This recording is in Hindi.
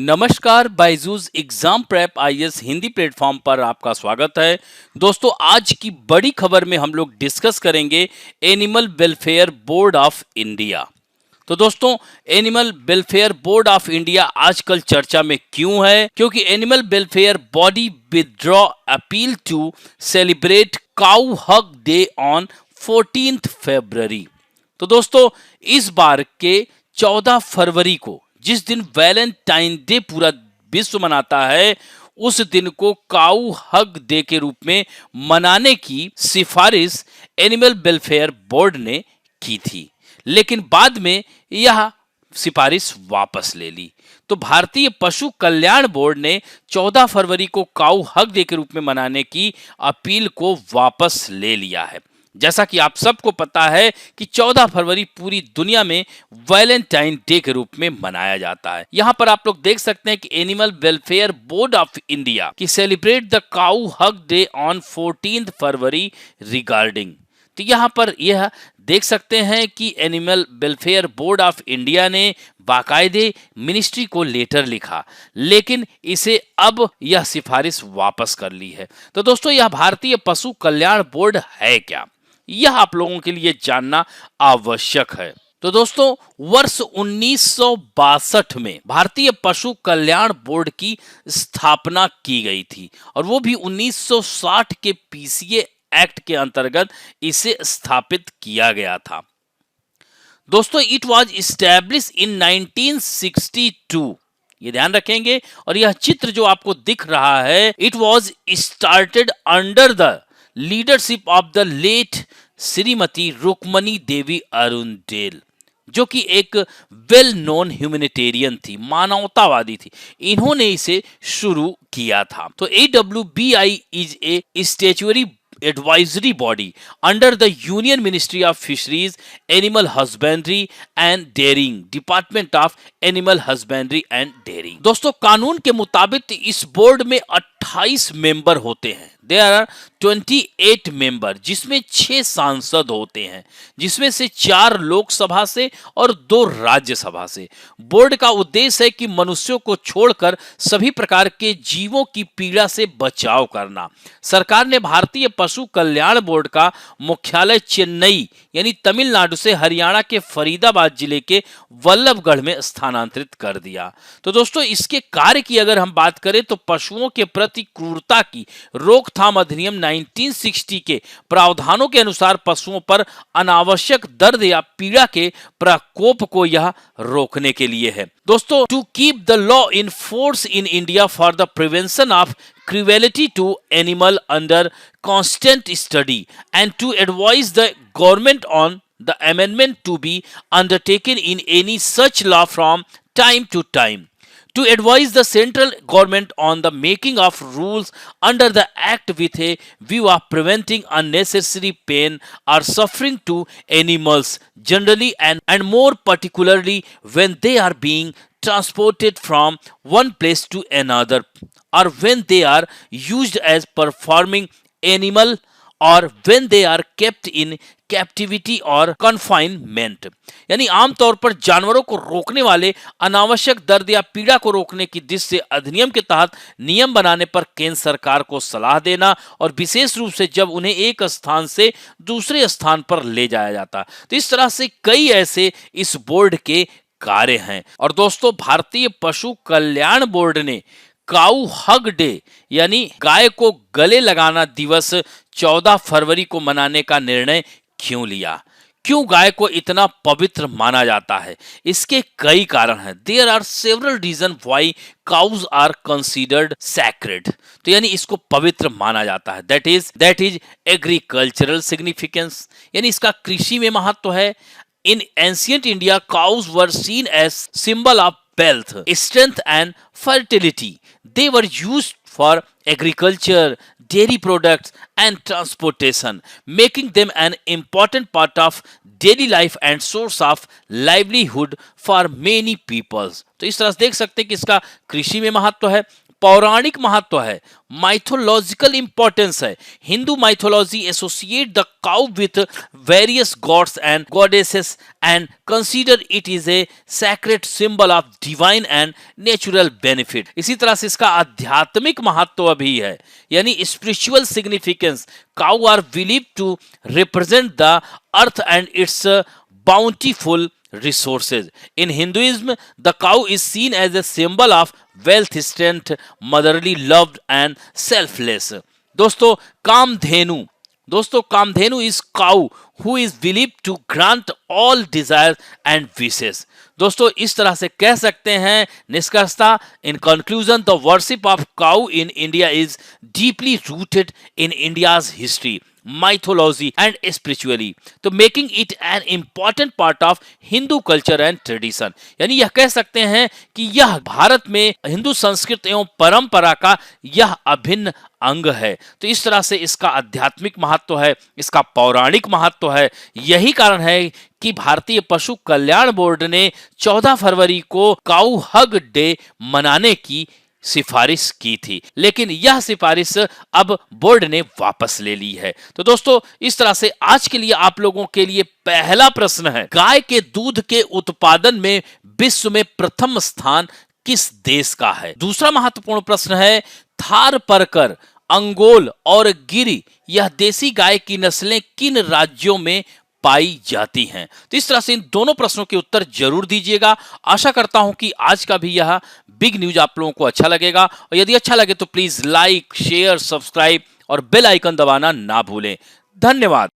नमस्कार, Byju's exam prep IAS Hindi platform पर आपका स्वागत है। दोस्तों, आज की बड़ी खबर में हम लोग डिस्कस करेंगे animal welfare board of India. तो दोस्तों, animal welfare board of India आजकल चर्चा में क्यों है? क्योंकि animal welfare body withdraw appeal to celebrate cow hug day on 14th February. तो दोस्तों, इस बार के 14 फरवरी को, जिस दिन वैलेंटाइन डे पूरा विश्व मनाता है, उस दिन को काऊ हग डे के रूप में मनाने की सिफारिश एनिमल वेलफेयर बोर्ड ने की थी, लेकिन बाद में यह सिफारिश वापस ले ली। तो भारतीय पशु कल्याण बोर्ड ने 14 फरवरी को काऊ हग डे के रूप में मनाने की अपील को वापस ले लिया है। जैसा कि आप सबको पता है कि 14 फरवरी पूरी दुनिया में वैलेंटाइन डे के रूप में मनाया जाता है। यहाँ पर आप लोग देख सकते हैं कि animal welfare board of India की celebrate the cow hug day on 14th February regarding. तो यहाँ पर यह देख सकते हैं कि animal welfare board of India ने बाकायदे मिनिस्ट्री को लेटर लिखा, लेकिन इसे अब यह सिफारिश वापस कर ली है। तो दोस्तों, यह भारतीय पशु कल्याण बोर्ड है क्या, यह आप लोगों के लिए जानना आवश्यक है। तो दोस्तों, वर्ष 1962 में भारतीय पशु कल्याण बोर्ड की स्थापना की गई थी और वो भी 1960 के पीसीए एक्ट के अंतर्गत इसे स्थापित किया गया था। दोस्तों, इट वाज इस्टेब्लिश इन 1962, ये ध्यान रखेंगे। और यह चित्र जो आपको दिख रहा है, it was started under the leadership of the late Shrimati Rukmini Devi Arundale, जो कि एक वेल नोन ह्यूमैनिटेरियन थी, मानवतावादी थी। इन्होंने इसे शुरू किया था। तो AWBI is a statutory advisory body under the Union Ministry of Fisheries, Animal Husbandry and Dairying, Department of Animal Husbandry and Dairying। दोस्तों, कानून के मुताबिक इस बोर्ड में 28 मेंबर होते हैं। There are 28 मेंबर, जिसमें 6 सांसद होते हैं, जिसमें से 4 लोकसभा से और 2 राज्यसभा से। बोर्ड का उद्देश्य है कि मनुष्यों को छोड़कर सभी प्रकार के जीवों की पीड़ा से बचाव करना। सरकार ने भारतीय पशु कल्याण बोर्ड का मुख्यालय चेन्नई यानी तमिलनाडु से हरियाणा के फरीदाबाद जिले के वल्लभगढ़ में स्थानांतरित कर दिया। तो दोस्तों, इसके कार्य की अगर हम बात करें तो पशुओं के प्रति क्रूरता की रोकथाम अधिनियम 1960 के प्रावधानों के अनुसार पशुओं पर अनावश्यक दर्द या पीड़ा के प्रकोप को यह रोकने के लिए है। दोस्तों, to keep the law in force in India for the prevention of cruelty to animal under constant study and to advise the government on the amendment to be undertaken in any such law from time to time, to advise the central government on the making of rules under the act with a view of preventing unnecessary pain or suffering to animals generally and more particularly when they are being transported from one place to another or when they are used as performing animal or when they are kept in captivity और कन्फाइनमेंट। यानी आमतौर पर जानवरों को रोकने वाले अनावश्यक दर्द या पीड़ा को रोकने की दृष्टि से अधिनियम के तहत नियम बनाने पर केंद्र सरकार को सलाह देना, और विशेष रूप से जब उन्हें एक स्थान से दूसरे स्थान पर ले जाया जाता। तो इस तरह से कई ऐसे इस बोर्ड के कार्य हैं। और दोस्तों, भारतीय पशु कल्याण बोर्ड ने काऊ हग डे यानी गाय को गले लगाना दिवस 14 फरवरी को मनाने का निर्णय क्यों लिया? क्यों गाय को इतना पवित्र माना जाता है? इसके कई कारण हैं। There are several reason why cows are considered sacred. तो यानी इसको पवित्र माना जाता है। दैट इज एग्रीकल्चरल सिग्निफिकेंस, यानी इसका कृषि में महत्व है। In ancient India, cows were seen as symbol of wealth, strength and fertility. They were used for agriculture, dairy products and transportation, making them an important part of daily life and source of livelihood for many peoples। तो इस तरह से देख सकते हैं कि इसका कृषि में महत्व है, पौराणिक महत्व है, माइथोलॉजिकल इंपॉर्टेंस है। Hindu mythology associate the cow with various gods and goddesses and consider it is a sacred symbol of divine and natural benefit. इसी तरह से इसका आध्यात्मिक महत्व भी है, यानी spiritual significance. Cow are believe to represent the earth and its bountiful resources. In Hinduism, the cow is seen as a symbol of wealth, strength, motherly love and selfless. दोस्तों Kamdhenu is cow who is believed to grant all desires and wishes. दोस्तों इस तरह से कह सकते हैं निष्कर्षता, in conclusion, the worship of cow in India is deeply rooted in India's history, mythology and spiritually, तो making it an important part of Hindu culture and tradition. यानी यह कह सकते हैं कि यह भारत में हिंदू संस्कृति एवं परंपरा का यह अभिन्न अंग है। तो इस तरह से इसका आध्यात्मिक महत्व है, इसका पौराणिक महत्व है। यही कारण है कि भारतीय पशु कल्याण बोर्ड ने 14 फरवरी को काऊ हग डे मनाने की सिफारिश की थी, लेकिन यह सिफारिश अब बोर्ड ने वापस ले ली है। तो दोस्तों इस तरह से आज के लिए आप लोगों के लिए पहला प्रश्न है, गाय के दूध के उत्पादन में विश्व में प्रथम स्थान किस देश का है? दूसरा महत्वपूर्ण प्रश्न है, थारपरकर, अंगोल और गिरी यह देसी गाय की नस्लें किन राज्यों में पाई जाती हैं? तो इस तरह से इन दोनों प्रश्नों के उत्तर जरूर दीजिएगा। आशा करता हूं कि आज का भी यह बिग न्यूज आप लोगों को अच्छा लगेगा, और यदि अच्छा लगे तो प्लीज लाइक, शेयर, सब्सक्राइब और बेल आइकन दबाना ना भूलें। धन्यवाद।